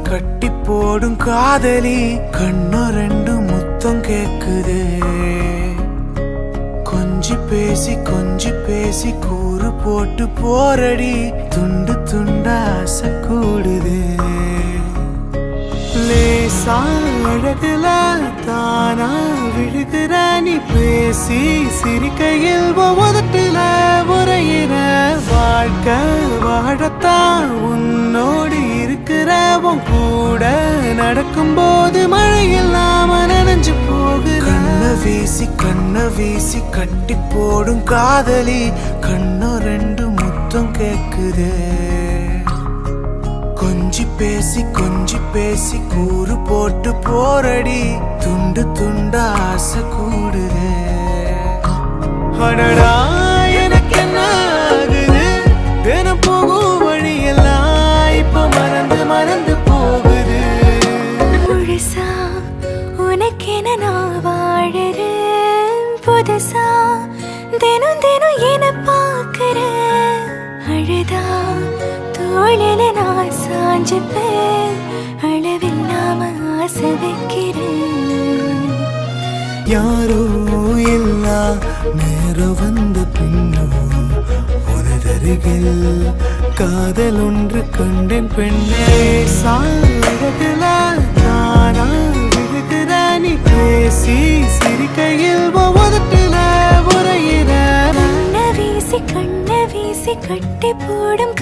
கட்டி போடும் காதலி கண்ணு ரெண்டு முத்தம் கேக்குதே கொஞ்சி பேசி கூறு போட்டு போரடி துண்டு துண்டா ஆசை கூடுதே லேசா அழகுல தானா விழுகிற நீ பேசி சிரிக்கையில் உதட்டுல உரையிற வாழ்க்கை வாழத்தான் உன்னோடு இருக்கிற உன் கூட நடக்கும் போது மழையில் நாம நனைஞ்சு போகிற கண்ண வீசி கட்டி போடும் காதலி கண்ணு ரெண்டு முத்தம் கேக்குதே கொஞ்சி பேசி கூறு போட்டு போரடி துண்டு துண்டா ஆசை கூடுதே அடடா எனக்கு என்ன ஆகுது தினம் போகும் வழியெல்லாம் இப்ப மறந்து போகுது முழுசா உனக்கென நான் வாழறேன் புதுசா தினம் என பார்க்கிறேன் அழுதா தோளில நான் சாஞ்சுப்பேன் அளவில்லாம ஆசை வைக்கிறேன் யாரோ எல்லா நேரம் வந்த பின்னும் உனதருகில் காதல் ஒன்று கண்டேன் பெண்ணே சாழகுல நானா விழுகிற நீ பேசி சிரிக்கையில் உதட்டுல உரையிற கண்ண வீசி கட்டி போடும்